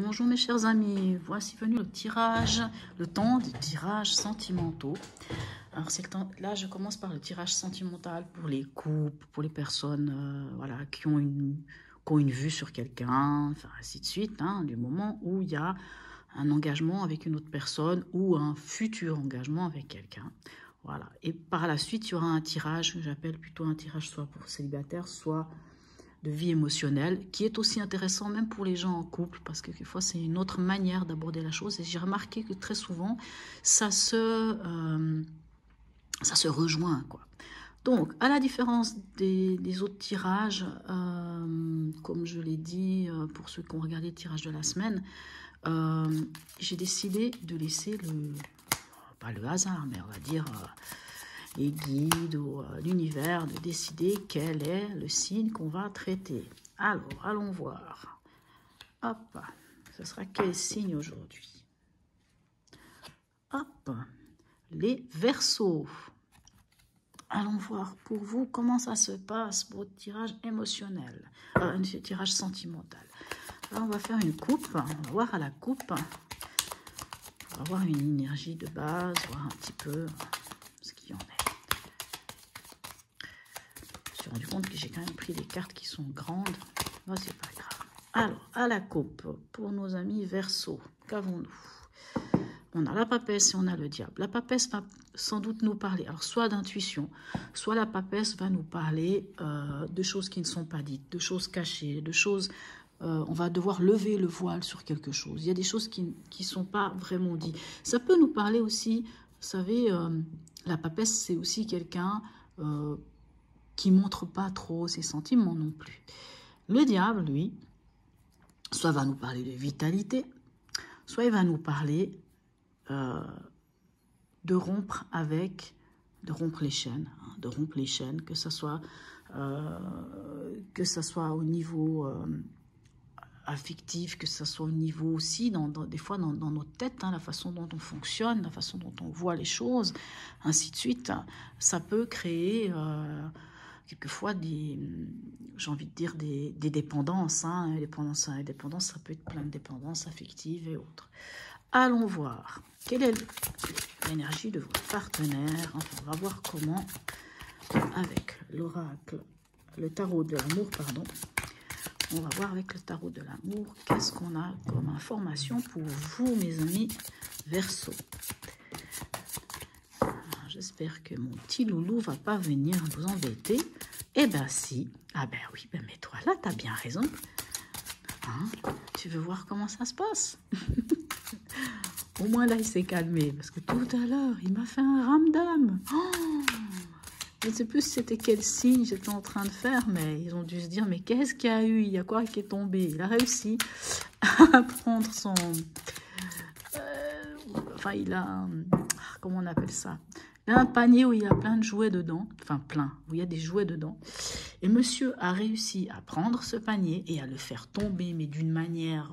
Bonjour mes chers amis, voici venu le tirage, le temps des tirages sentimentaux. Alors c'est le temps, là je commence par le tirage sentimental pour les couples, pour les personnes voilà, qui ont une vue sur quelqu'un, enfin ainsi de suite, hein, du moment où il y a un engagement avec une autre personne ou un futur engagement avec quelqu'un. Voilà. Et par la suite, il y aura un tirage que j'appelle plutôt un tirage soit pour célibataire, soit de vie émotionnelle, qui est aussi intéressant même pour les gens en couple, parce que quelquefois c'est une autre manière d'aborder la chose, et j'ai remarqué que très souvent ça se rejoint, quoi. Donc, à la différence des autres tirages, comme je l'ai dit, pour ceux qui ont regardé le tirage de la semaine, j'ai décidé de laisser pas le hasard, mais on va dire les guides ou l'univers de décider quel est le signe qu'on va traiter. Alors, allons voir. Hop, ce sera quel signe aujourd'hui? Hop, les Verseaux. Allons voir pour vous comment ça se passe pour votre tirage émotionnel, un tirage sentimental. Alors, on va faire une coupe, on va voir à la coupe. On va voir une énergie de base, voir un petit peu ce qu'il y en est. Je me suis rendu compte que j'ai quand même pris des cartes qui sont grandes. Non, c'est pas grave. Alors, à la coupe, pour nos amis Verseaux, qu'avons-nous? On a la papesse et on a le diable. La papesse va sans doute nous parler, alors soit d'intuition, soit la papesse va nous parler de choses qui ne sont pas dites, de choses cachées, de choses... on va devoir lever le voile sur quelque chose. Il y a des choses qui ne sont pas vraiment dites. Ça peut nous parler aussi, vous savez, la papesse, c'est aussi quelqu'un qui ne montre pas trop ses sentiments non plus. Le diable, lui, soit va nous parler de vitalité, soit il va nous parler de rompre les chaînes, hein, de rompre les chaînes, que ça soit au niveau affectif, que ça soit au niveau aussi, des fois dans notre tête, hein, la façon dont on fonctionne, la façon dont on voit les choses, ainsi de suite. Ça peut créer quelquefois j'ai envie de dire des dépendances, hein, dépendance, ça peut être plein de dépendances affectives et autres. Allons voir quelle est l'énergie de votre partenaire. Enfin, on va voir comment, avec l'oracle, le tarot de l'amour, pardon. On va voir avec le tarot de l'amour qu'est-ce qu'on a comme information pour vous, mes amis Verseaux. J'espère que mon petit loulou va pas venir vous embêter. Eh ben si. Ah ben oui, ben mais toi là, t'as bien raison. Hein? Tu veux voir comment ça se passe? Au moins là, il s'est calmé, parce que tout à l'heure, il m'a fait un ramdam. Oh, je ne sais plus si c'était quel signe j'étais en train de faire, mais ils ont dû se dire, mais qu'est-ce qu'il y a eu? Il y a quoi qui est tombé? Il a réussi à prendre son... enfin, il a... comment on appelle ça? Il a un panier où il y a plein de jouets dedans, enfin plein, où il y a des jouets dedans. Et monsieur a réussi à prendre ce panier et à le faire tomber, mais d'une manière...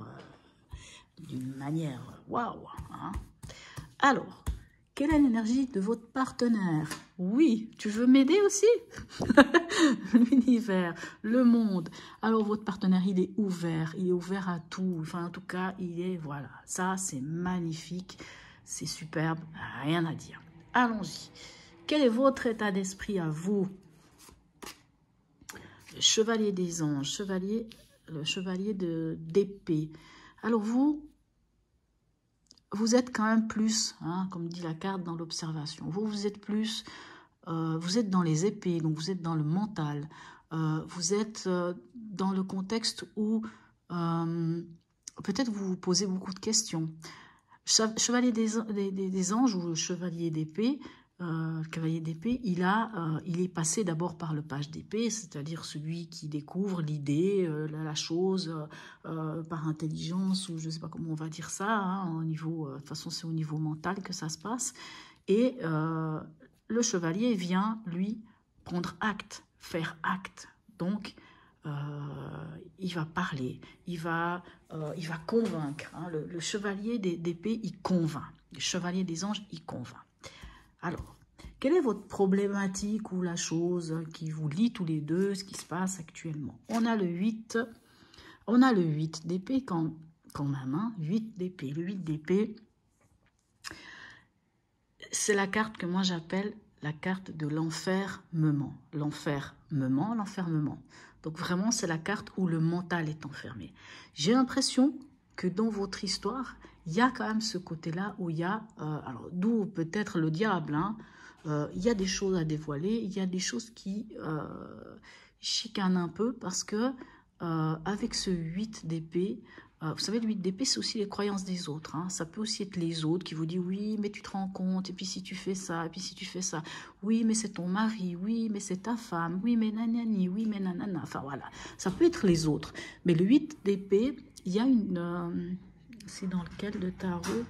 waouh, hein. Alors, quelle est l'énergie de votre partenaire? Oui, tu veux m'aider aussi? L'univers, le monde. Alors, votre partenaire, il est ouvert à tout. Enfin, en tout cas, voilà, ça, c'est magnifique, c'est superbe, rien à dire. Allons-y. Quel est votre état d'esprit à vous? Le chevalier des anges, le chevalier d'épée. Alors, vous êtes quand même plus, hein, comme dit la carte, dans l'observation. Vous êtes plus, vous êtes dans les épées, donc vous êtes dans le mental. Vous êtes dans le contexte où peut-être vous vous posez beaucoup de questions. Chevalier des anges ou le chevalier d'épée, le cavalier d'épée, il est passé d'abord par le page d'épée, c'est-à-dire celui qui découvre l'idée, la chose par intelligence, ou je ne sais pas comment on va dire ça, hein, au niveau, de toute façon c'est au niveau mental que ça se passe. Et le chevalier vient, lui, prendre acte, faire acte. Donc, il va parler, il va convaincre. Hein. Le chevalier d'épée, il convainc. Le chevalier des anges, il convainc. Alors, quelle est votre problématique ou la chose qui vous lie tous les deux, ce qui se passe actuellement? On a le 8 d'épée. Quand quand même, hein, 8 d'épée. Le 8 d'épée, c'est la carte que moi j'appelle la carte de l'enfermement. L'enfermement, l'enfermement. Donc vraiment, c'est la carte où le mental est enfermé. J'ai l'impression que dans votre histoire, il y a quand même ce côté-là où il y a, alors d'où peut-être le diable, hein, il y a des choses à dévoiler, il y a des choses qui chicanent un peu parce que avec ce 8 d'épée, vous savez, le 8 d'épée, c'est aussi les croyances des autres. Hein. Ça peut aussi être les autres qui vous disent, oui, mais tu te rends compte, et puis si tu fais ça, et puis si tu fais ça, oui, mais c'est ton mari, oui, mais c'est ta femme, oui, mais nanani, oui, mais nanana. Enfin, voilà, ça peut être les autres. Mais le 8 d'épée, il y a une... c'est dans lequel de tarot?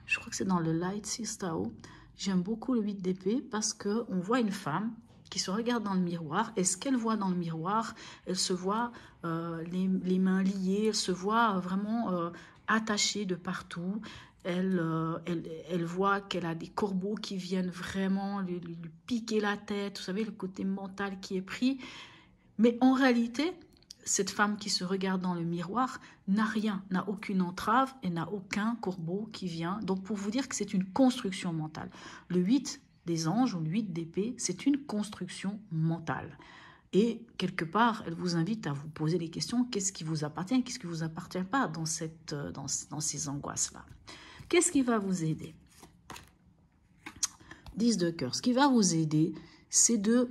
Je crois que c'est dans le Light Six Tarot. J'aime beaucoup le 8 d'épée parce qu'on voit une femme qui se regarde dans le miroir, et ce qu'elle voit dans le miroir, elle se voit les mains liées, elle se voit vraiment attachée de partout, elle voit qu'elle a des corbeaux qui viennent vraiment lui piquer la tête, vous savez, le côté mental qui est pris, mais en réalité, cette femme qui se regarde dans le miroir n'a rien, n'a aucune entrave et n'a aucun corbeau qui vient, donc pour vous dire que c'est une construction mentale. Le 8 des anges ou le 8 d'épée, c'est une construction mentale. Et quelque part, elle vous invite à vous poser les questions, qu'est-ce qui vous appartient, qu'est-ce qui ne vous appartient pas dans ces angoisses-là. Qu'est-ce qui va vous aider? 10 de cœur. Ce qui va vous aider, c'est de...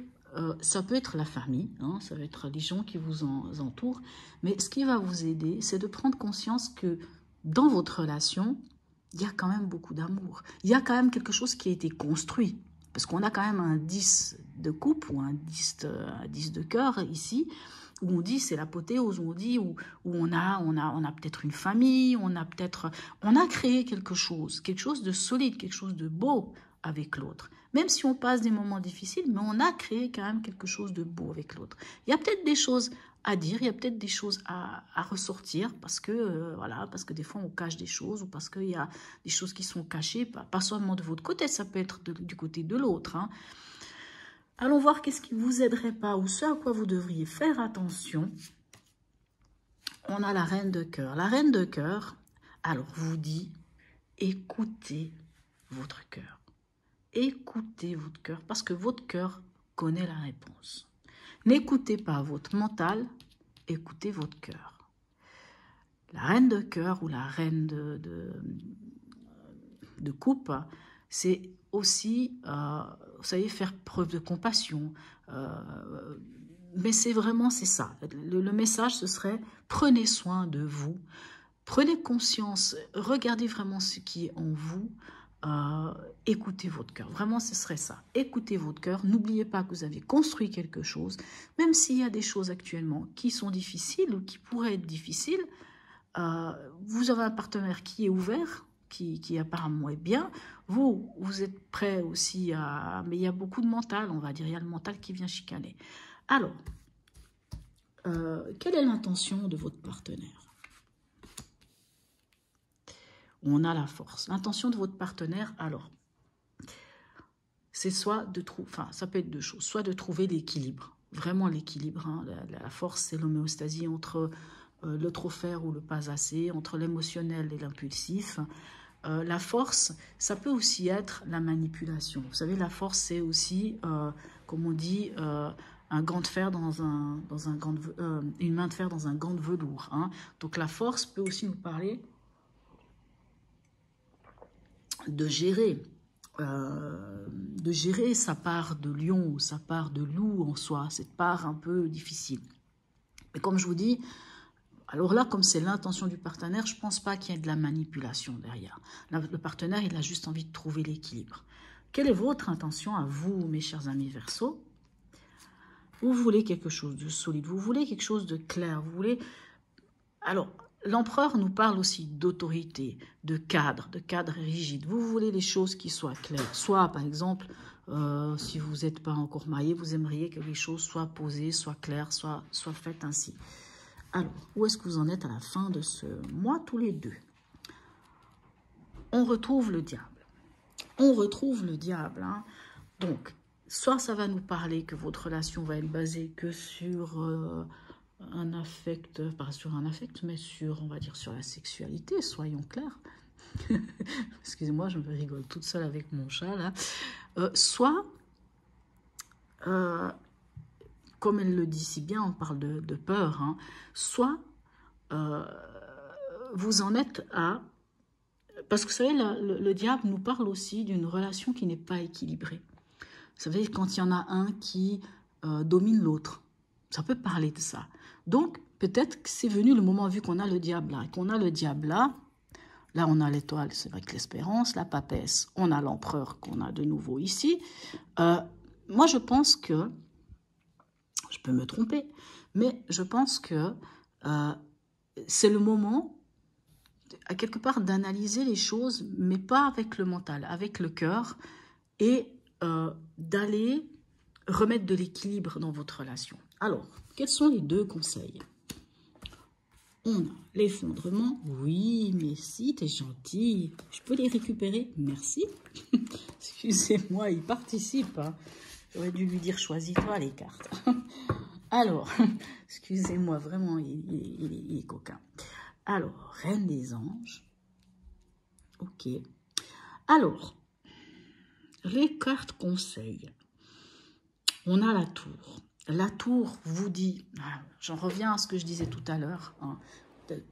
ça peut être la famille, hein, ça va être les gens qui vous entourent, mais ce qui va vous aider, c'est de prendre conscience que dans votre relation, il y a quand même beaucoup d'amour. Il y a quand même quelque chose qui a été construit. Parce qu'on a quand même un 10 de coupe ou un 10 de cœur ici, où on dit c'est l'apothéose, où on dit où on a peut-être une famille, on a créé quelque chose de solide, quelque chose de beau avec l'autre. Même si on passe des moments difficiles, mais on a créé quand même quelque chose de beau avec l'autre. Il y a peut-être des choses à dire, il y a peut-être des choses à ressortir parce que, voilà, parce que des fois on cache des choses ou parce qu'il y a des choses qui sont cachées, pas seulement de votre côté, ça peut être du côté de l'autre. Hein. Allons voir qu'est-ce qui ne vous aiderait pas ou ce à quoi vous devriez faire attention. On a la reine de cœur. La reine de cœur, alors vous dit, écoutez votre cœur. Écoutez votre cœur parce que votre cœur connaît la réponse. N'écoutez pas votre mental, écoutez votre cœur. La reine de cœur ou la reine de coupe, c'est aussi, vous savez, faire preuve de compassion. Mais c'est ça. Le message, ce serait, prenez soin de vous, prenez conscience, regardez vraiment ce qui est en vous, écoutez votre cœur. Vraiment, ce serait ça. Écoutez votre cœur. N'oubliez pas que vous avez construit quelque chose, même s'il y a des choses actuellement qui sont difficiles ou qui pourraient être difficiles. Vous avez un partenaire qui est ouvert, qui apparemment est bien. Vous êtes prêt aussi à... Mais il y a beaucoup de mental, on va dire. Il y a le mental qui vient chicaner. Alors, quelle est l'intention de votre partenaire? On a la force. L'intention de votre partenaire, alors, c'est soit de trouver, enfin, ça peut être deux choses, soit de trouver l'équilibre, vraiment l'équilibre. Hein, la force, c'est l'homéostasie entre le trop faire ou le pas assez, entre l'émotionnel et l'impulsif. La force, ça peut aussi être la manipulation. Vous savez, la force, c'est aussi, comme on dit, un gant de fer une main de fer dans un gant de velours. Hein. Donc la force peut aussi nous parler de gérer sa part de lion ou sa part de loup en soi, cette part un peu difficile. Mais comme je vous dis, alors là, comme c'est l'intention du partenaire, je ne pense pas qu'il y ait de la manipulation derrière. Le partenaire, il a juste envie de trouver l'équilibre. Quelle est votre intention à vous, mes chers amis Verseau? Vous voulez quelque chose de solide, vous voulez quelque chose de clair, vous voulez... Alors, l'empereur nous parle aussi d'autorité, de cadre rigide. Vous voulez les choses qui soient claires. Soit, par exemple, si vous n'êtes pas encore marié, vous aimeriez que les choses soient posées, soient claires, soient faites ainsi. Alors, où est-ce que vous en êtes à la fin de ce mois, tous les deux? On retrouve le diable. On retrouve le diable. Hein. Donc, soit ça va nous parler que votre relation va être basée que sur... un affect, pas sur un affect, mais sur, on va dire, sur la sexualité, soyons clairs. Excusez-moi, je me rigole toute seule avec mon chat, là. Soit, comme elle le dit si bien, on parle de peur, hein, soit vous en êtes à... Parce que vous savez, le diable nous parle aussi d'une relation qui n'est pas équilibrée. Vous savez, quand il y en a un qui domine l'autre, ça peut parler de ça. Donc, peut-être que c'est venu le moment, vu qu'on a le diable là, qu'on a le diable là, là on a l'étoile, c'est vrai que l'espérance, la papesse, on a l'empereur qu'on a de nouveau ici. Moi, je pense que, je peux me tromper, mais je pense que c'est le moment, à quelque part, d'analyser les choses, mais pas avec le mental, avec le cœur, et d'aller remettre de l'équilibre dans votre relation. Alors, quels sont les 2 conseils? On a l'effondrement. Oui, merci, t'es gentil. Je peux les récupérer? Merci. Excusez-moi, il participe. Hein. J'aurais dû lui dire, choisis-toi les cartes. Alors, excusez-moi, vraiment, il est coquin. Alors, Reine des Anges. Ok. Alors, les cartes conseils. On a la tour. La tour vous dit, j'en reviens à ce que je disais tout à l'heure, hein,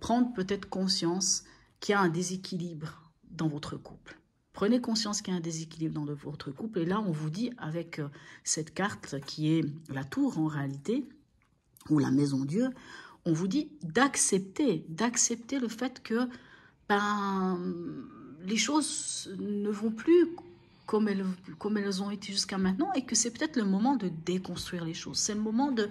prendre peut-être conscience qu'il y a un déséquilibre dans votre couple. Prenez conscience qu'il y a un déséquilibre dans votre couple. Et là, on vous dit, avec cette carte qui est la tour en réalité, ou la maison Dieu, on vous dit d'accepter le fait que les choses ne vont plus comme elles ont été jusqu'à maintenant, et que c'est peut-être le moment de déconstruire les choses. C'est le moment de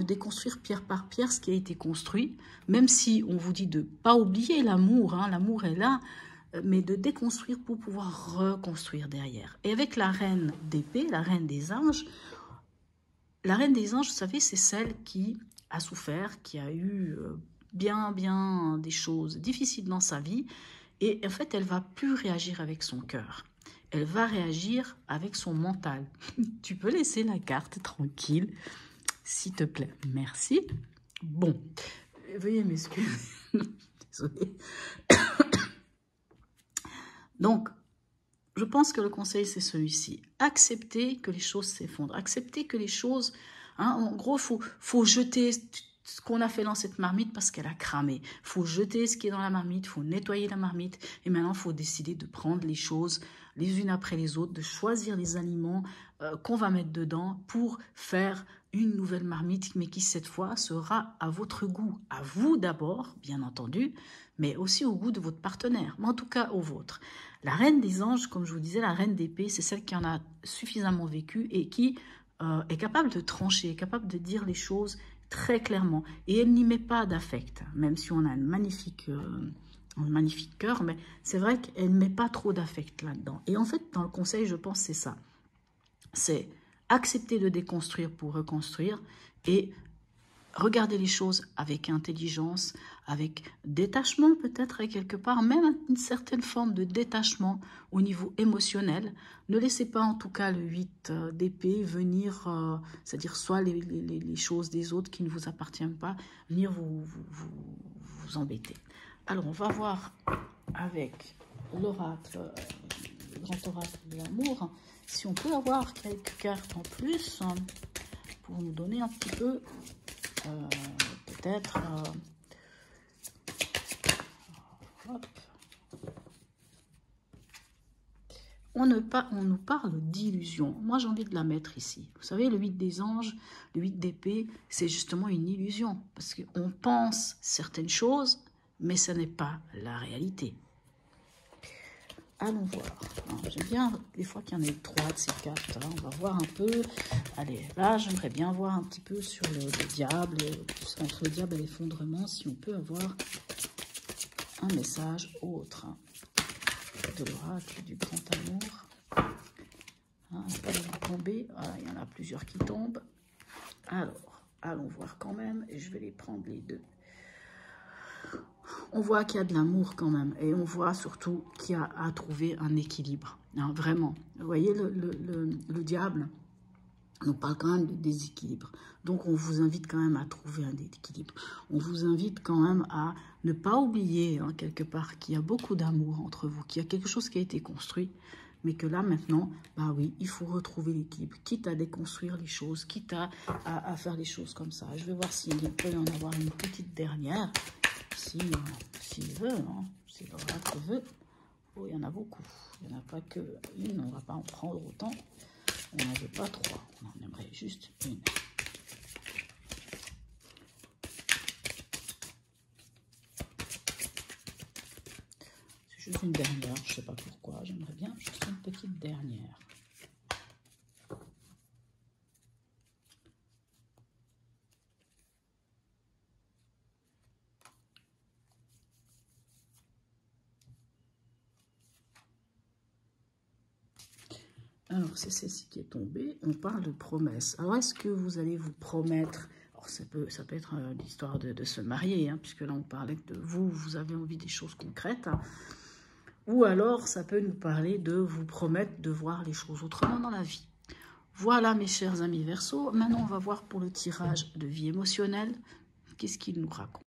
déconstruire pierre par pierre ce qui a été construit, même si on vous dit de ne pas oublier l'amour, hein, l'amour est là, mais de déconstruire pour pouvoir reconstruire derrière. Et avec la reine d'épée, la reine des anges, vous savez, c'est celle qui a souffert, qui a eu bien des choses difficiles dans sa vie, et en fait, elle va plus réagir avec son cœur. Elle va réagir avec son mental. Tu peux laisser la carte tranquille, s'il te plaît. Merci. Bon, veuillez m'excuser. Désolée. Donc, je pense que le conseil, c'est celui-ci. Accepter que les choses s'effondrent. Accepter que les choses... Hein, en gros, faut jeter ce qu'on a fait dans cette marmite parce qu'elle a cramé. Il faut jeter ce qui est dans la marmite, il faut nettoyer la marmite. Et maintenant, il faut décider de prendre les choses les unes après les autres, de choisir les aliments qu'on va mettre dedans pour faire une nouvelle marmite, mais qui cette fois sera à votre goût. À vous d'abord, bien entendu, mais aussi au goût de votre partenaire, mais en tout cas au vôtre. La reine des anges, comme je vous disais, la reine d'épée, c'est celle qui en a suffisamment vécu et qui est capable de trancher, capable de dire les choses très clairement. Et elle n'y met pas d'affect, même si on a un magnifique cœur, mais c'est vrai qu'elle ne met pas trop d'affect là-dedans. Et en fait, dans le conseil, je pense c'est ça. C'est accepter de déconstruire pour reconstruire et regarder les choses avec intelligence, avec détachement peut-être quelque part, même une certaine forme de détachement au niveau émotionnel. Ne laissez pas en tout cas le 8 d'épée venir, c'est-à-dire soit les choses des autres qui ne vous appartiennent pas, venir vous embêter. Alors on va voir avec l'oracle, le grand oracle de l'amour, si on peut avoir quelques cartes en plus pour nous donner un petit peu... peut-être on nous parle d'illusion. Moi j'ai envie de la mettre ici. Vous savez, le 8 des anges, le 8 d'épée, c'est justement une illusion parce qu'on pense certaines choses, mais ce n'est pas la réalité. Allons voir. J'aime bien des fois qu'il y en ait 3 de ces cartes. Hein. On va voir un peu. Allez, là, j'aimerais bien voir un petit peu sur le diable, entre le diable et l'effondrement, si on peut avoir un message autre de l'oracle du grand amour. Hein, pas de tomber. Voilà, il y en a plusieurs qui tombent. Alors, allons voir quand même. Et je vais les prendre les deux. On voit qu'il y a de l'amour quand même. Et on voit surtout qu'il y a à trouver un équilibre. Hein, vraiment. Vous voyez, le diable, On nous parle quand même de déséquilibre. Donc, on vous invite quand même à trouver un équilibre. On vous invite quand même à ne pas oublier, hein, quelque part, qu'il y a beaucoup d'amour entre vous, qu'il y a quelque chose qui a été construit, mais que là, maintenant, bah oui, il faut retrouver l'équilibre, quitte à déconstruire les choses, quitte à faire les choses comme ça. Je vais voir s'il peut y en avoir une petite dernière, s'il veut, hein, si l'oracle veut. Oh, il y en a beaucoup. Il n'y en a pas que une, on ne va pas en prendre autant. On n'en veut pas 3, on en aimerait juste une. C'est juste une dernière, je ne sais pas pourquoi. J'aimerais bien juste une petite dernière. Alors, c'est celle-ci qui est tombée. On parle de promesses. Alors, est-ce que vous allez vous promettre... Alors, ça peut être l'histoire de se marier, hein, puisque là, on parlait de vous, vous avez envie des choses concrètes. Hein. Ou alors, ça peut nous parler de vous promettre de voir les choses autrement dans la vie. Voilà, mes chers amis Verseau. Maintenant, on va voir pour le tirage de vie émotionnelle. Qu'est-ce qu'il nous raconte?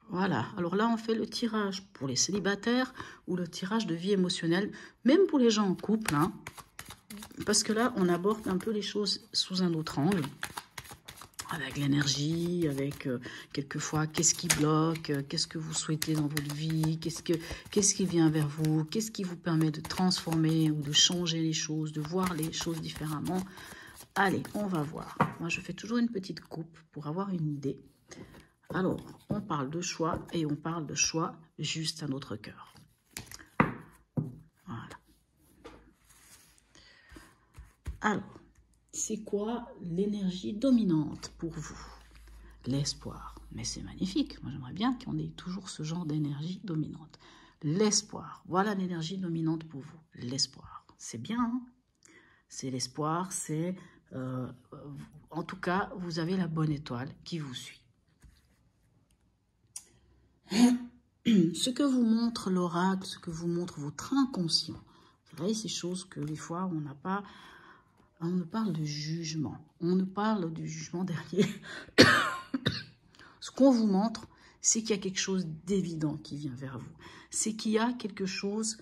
Voilà, alors là, on fait le tirage pour les célibataires ou le tirage de vie émotionnelle, même pour les gens en couple, hein. Parce que là, on aborde un peu les choses sous un autre angle, avec l'énergie, avec quelquefois qu'est-ce qui bloque, qu'est-ce que vous souhaitez dans votre vie, qu'est-ce qui vient vers vous, qu'est-ce qui vous permet de transformer ou de changer les choses, de voir les choses différemment. Allez, on va voir. Moi, je fais toujours une petite coupe pour avoir une idée. Alors, on parle de choix et on parle de choix juste à notre cœur. Voilà. Alors, c'est quoi l'énergie dominante pour vous? L'espoir. Mais c'est magnifique. Moi, j'aimerais bien qu'on ait toujours ce genre d'énergie dominante. L'espoir. Voilà l'énergie dominante pour vous. L'espoir. C'est bien, hein? C'est l'espoir, c'est... en tout cas, vous avez la bonne étoile qui vous suit. Ce que vous montre l'oracle, ce que vous montre votre inconscient, vous voyez, ces choses que des fois, on n'a pas... On nous parle de jugement. On nous parle du jugement dernier. Ce qu'on vous montre, c'est qu'il y a quelque chose d'évident qui vient vers vous. C'est qu'il y a quelque chose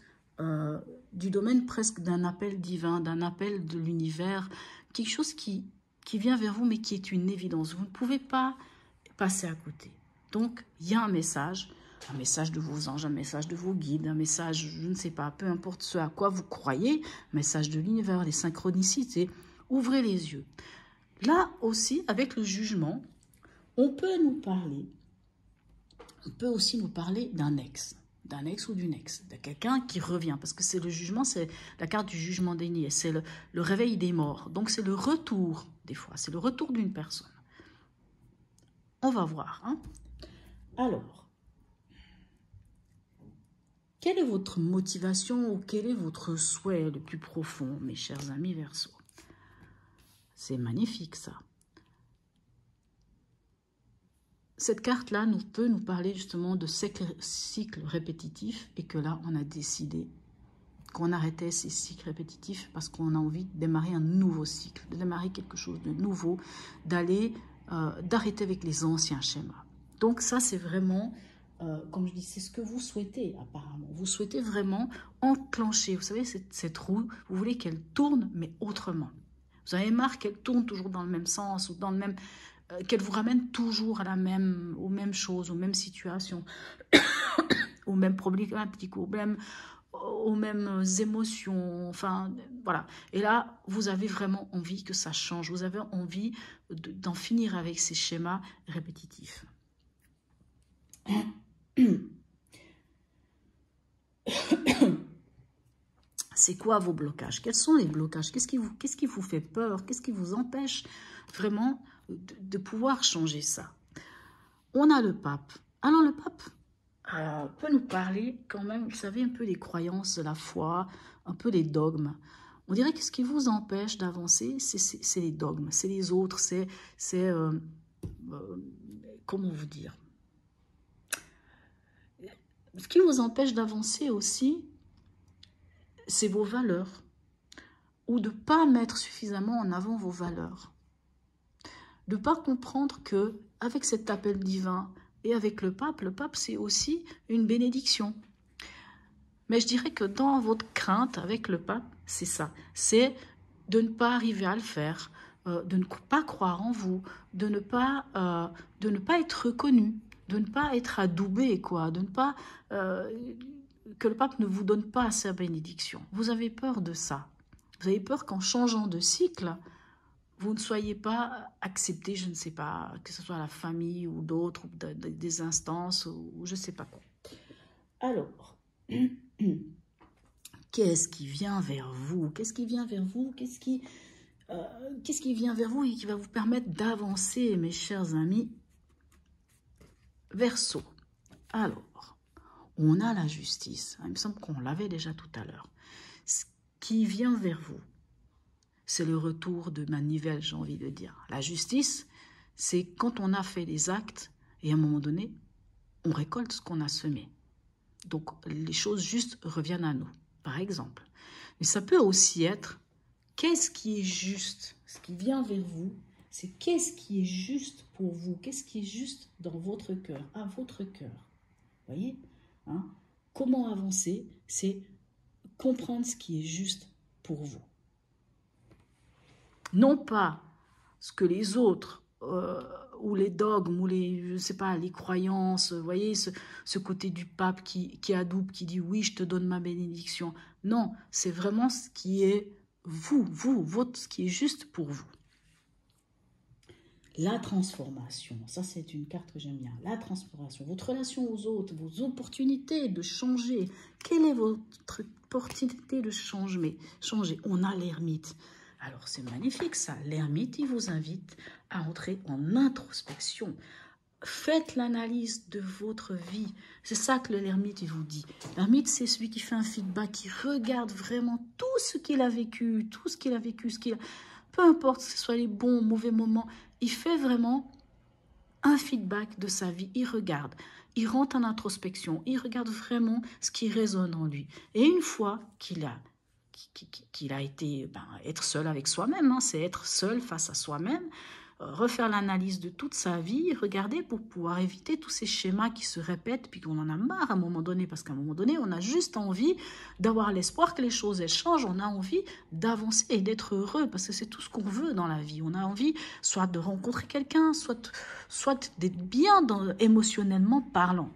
du domaine presque d'un appel divin, d'un appel de l'univers, quelque chose qui vient vers vous, mais qui est une évidence. Vous ne pouvez pas passer à côté. Donc, il y a un message de vos anges, un message de vos guides, un message, je ne sais pas, peu importe ce à quoi vous croyez, message de l'univers, les synchronicités. Ouvrez les yeux. Là aussi, avec le jugement, on peut aussi nous parler d'un ex ou d'une ex, de quelqu'un qui revient, parce que c'est le jugement, c'est la carte du jugement des niais, c'est le réveil des morts. Donc, c'est le retour, des fois, c'est le retour d'une personne. On va voir, hein. Alors, quelle est votre motivation ou quel est votre souhait le plus profond, mes chers amis Verseau? C'est magnifique, ça. Cette carte-là peut nous parler justement de cycles répétitifs et que là, on a décidé qu'on arrêtait ces cycles répétitifs parce qu'on a envie de démarrer un nouveau cycle, de démarrer quelque chose de nouveau, d'arrêter avec les anciens schémas. Donc ça, c'est vraiment, comme je dis, c'est ce que vous souhaitez apparemment. Vous souhaitez vraiment enclencher, vous savez, cette roue, vous voulez qu'elle tourne, mais autrement. Vous avez marre qu'elle tourne toujours dans le même sens ou dans le même... qu'elle vous ramène toujours aux mêmes choses, aux mêmes situations, aux mêmes problématiques, aux mêmes émotions, enfin, voilà. Et là, vous avez vraiment envie que ça change, vous avez envie d'en finir avec ces schémas répétitifs. C'est quoi vos blocages? Quels sont les blocages? Qu'est-ce qui vous fait peur? Qu'est-ce qui vous empêche vraiment de pouvoir changer ça? On a le pape. Alors le pape peut nous parler quand même, vous savez, un peu des croyances, de la foi, un peu des dogmes. On dirait que ce qui vous empêche d'avancer, c'est les dogmes, c'est les autres, comment vous dire? Ce qui vous empêche d'avancer aussi, c'est vos valeurs. ou de ne pas mettre suffisamment en avant vos valeurs. De ne pas comprendre que avec cet appel divin et avec le pape c'est aussi une bénédiction. Mais je dirais que dans votre crainte avec le pape, c'est ça, c'est de ne pas arriver à le faire, de ne pas croire en vous, de ne pas être reconnu, de ne pas être adoubé, quoi, de ne pas que le pape ne vous donne pas sa bénédiction. Vous avez peur de ça. Vous avez peur qu'en changeant de cycle, vous ne soyez pas accepté, je ne sais pas, que ce soit la famille ou d'autres, des instances, ou je ne sais pas quoi. Alors, qu'est-ce qui vient vers vous? Qu'est-ce qui vient vers vous? Qu'est-ce qui vient vers vous et qui va vous permettre d'avancer, mes chers amis? Verseau. Alors, on a la justice. Il me semble qu'on l'avait déjà tout à l'heure. Ce qui vient vers vous, c'est le retour de manivelle, j'ai envie de dire. La justice, c'est quand on a fait des actes et à un moment donné, on récolte ce qu'on a semé. Donc, les choses justes reviennent à nous, par exemple. Mais ça peut aussi être, qu'est-ce qui est juste? Ce qui vient vers vous, c'est qu'est-ce qui est juste pour vous? Qu'est-ce qui est juste dans votre cœur, à votre cœur? Vous voyez, hein? Comment avancer? C'est comprendre ce qui est juste pour vous. Non pas ce que les autres, ou les dogmes, ou je sais pas, les croyances, vous voyez, ce côté du pape qui adoube, qui dit oui, je te donne ma bénédiction. Non, c'est vraiment ce qui est ce qui est juste pour vous. La transformation, ça c'est une carte que j'aime bien. La transformation, votre relation aux autres, vos opportunités de changer. Quelle est votre opportunité de changer? On a l'ermite. Alors c'est magnifique ça. L'ermite, il vous invite à entrer en introspection. Faites l'analyse de votre vie. C'est ça que l'ermite, il vous dit. L'ermite, c'est celui qui fait un feedback, qui regarde vraiment tout ce qu'il a vécu, peu importe que ce soit les bons ou mauvais moments, il fait vraiment un feedback de sa vie. Il regarde, il rentre en introspection, il regarde vraiment ce qui résonne en lui. Et une fois qu'il a été, être seul avec soi-même, hein, c'est être seul face à soi-même, refaire l'analyse de toute sa vie, regarder pour pouvoir éviter tous ces schémas qui se répètent, puis qu'on en a marre à un moment donné, parce qu'à un moment donné, on a juste envie d'avoir l'espoir que les choses elles changent, on a envie d'avancer et d'être heureux, parce que c'est tout ce qu'on veut dans la vie. On a envie soit de rencontrer quelqu'un, soit d'être bien émotionnellement parlant.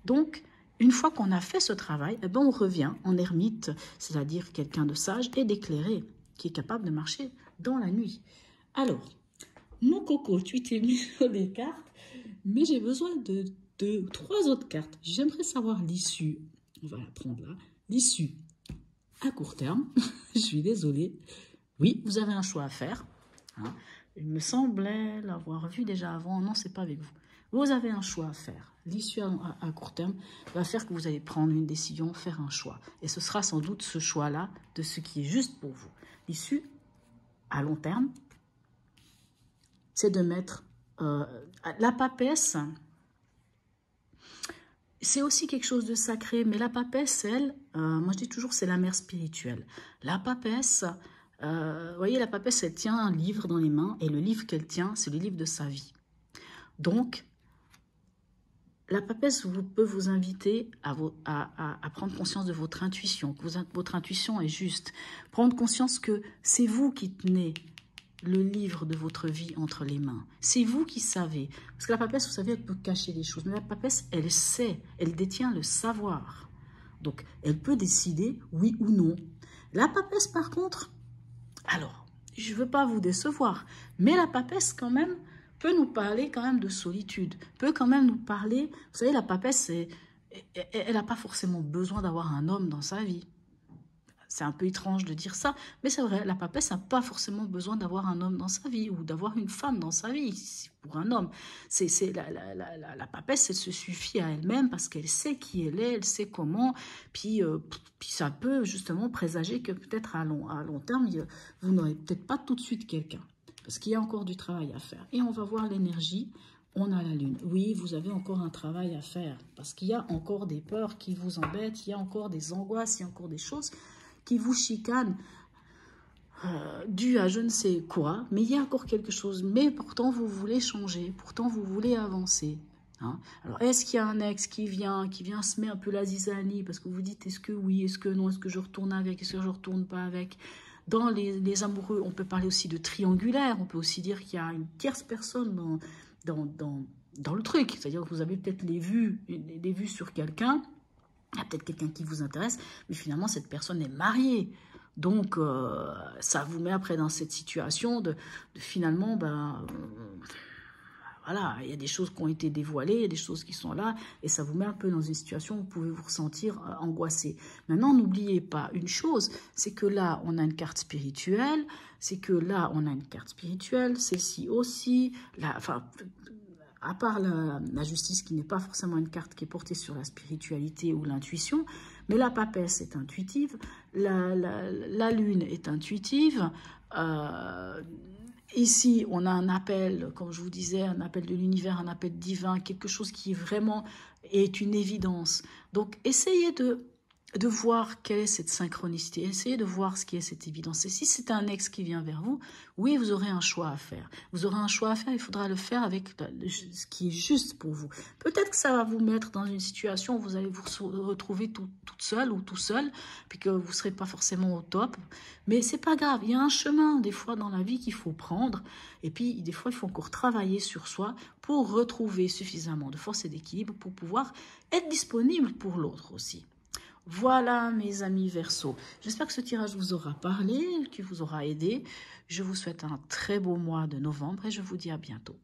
Donc, une fois qu'on a fait ce travail, eh ben on revient en ermite, c'est-à-dire quelqu'un de sage et d'éclairé, qui est capable de marcher dans la nuit. Alors, mon coco, tu t'es mis sur des cartes, mais j'ai besoin de 3 autres cartes. J'aimerais savoir l'issue. On va la prendre là. L'issue à court terme. Je suis désolée. Oui, vous avez un choix à faire. Hein. Il me semblait l'avoir vu déjà avant. Non, c'est pas avec vous. Vous avez un choix à faire. L'issue à court terme va faire que vous allez prendre une décision, faire un choix. Et ce sera sans doute ce choix-là de ce qui est juste pour vous. L'issue à long terme, c'est de mettre la papesse. C'est aussi quelque chose de sacré, mais la papesse, elle, moi je dis toujours, c'est la mère spirituelle. La papesse, vous voyez, la papesse, elle tient un livre dans les mains, et le livre qu'elle tient, c'est le livre de sa vie. Donc, la papesse peut vous inviter à prendre conscience de votre intuition, que votre intuition est juste. Prendre conscience que c'est vous qui tenez le livre de votre vie entre les mains. C'est vous qui savez. Parce que la papesse, vous savez, elle peut cacher des choses. Mais la papesse, elle sait, elle détient le savoir. Donc, elle peut décider oui ou non. La papesse, par contre, alors, je ne veux pas vous décevoir, mais la papesse, quand même, peut nous parler quand même de solitude, peut quand même nous parler... Vous savez, la papesse, elle n'a pas forcément besoin d'avoir un homme dans sa vie. C'est un peu étrange de dire ça, mais c'est vrai, la papesse n'a pas forcément besoin d'avoir un homme dans sa vie ou d'avoir une femme dans sa vie pour un homme. La papesse, elle se suffit à elle-même parce qu'elle sait qui elle est, elle sait comment, puis ça peut justement présager que peut-être à long terme, vous n'aurez peut-être pas tout de suite quelqu'un, parce qu'il y a encore du travail à faire. Et on va voir l'énergie. On a la lune. Oui, vous avez encore un travail à faire, parce qu'il y a encore des peurs qui vous embêtent, il y a encore des angoisses, il y a encore des choses qui vous chicanent. dû à je ne sais quoi, mais il y a encore quelque chose. Mais pourtant, vous voulez changer, pourtant, vous voulez avancer. Hein. Alors, est-ce qu'il y a un ex qui vient semer un peu la zizanie parce que vous dites, est-ce que oui, est-ce que non, est-ce que je retourne avec, est-ce que je retourne pas avec? Dans les amoureux, on peut parler aussi de triangulaire, on peut aussi dire qu'il y a une tierce personne dans le truc. C'est-à-dire que vous avez peut-être les vues sur quelqu'un, il y a peut-être quelqu'un qui vous intéresse, mais finalement, cette personne est mariée. Donc, ça vous met après dans cette situation de finalement, voilà, il y a des choses qui ont été dévoilées, il y a des choses qui sont là, et ça vous met un peu dans une situation où vous pouvez vous ressentir angoissé. Maintenant, n'oubliez pas une chose, c'est que là, on a une carte spirituelle, celle-ci aussi, enfin, à part la justice qui n'est pas forcément une carte qui est portée sur la spiritualité ou l'intuition, mais la papesse est intuitive, la lune est intuitive, ici, on a un appel, comme je vous disais, un appel de l'univers, un appel divin, quelque chose qui vraiment est une évidence. Donc, essayez de voir quelle est cette synchronicité, essayez de voir ce qui est cette évidence. Et si c'est un ex qui vient vers vous, oui, vous aurez un choix à faire. Vous aurez un choix à faire, il faudra le faire avec ce qui est juste pour vous. Peut-être que ça va vous mettre dans une situation où vous allez vous retrouver toute seule ou tout seul, puis que vous ne serez pas forcément au top. Mais c'est pas grave, il y a un chemin des fois dans la vie qu'il faut prendre. Et puis, des fois, il faut encore travailler sur soi pour retrouver suffisamment de force et d'équilibre pour pouvoir être disponible pour l'autre aussi. Voilà mes amis Verseau, j'espère que ce tirage vous aura parlé, qu'il vous aura aidé. Je vous souhaite un très beau mois de novembre et je vous dis à bientôt.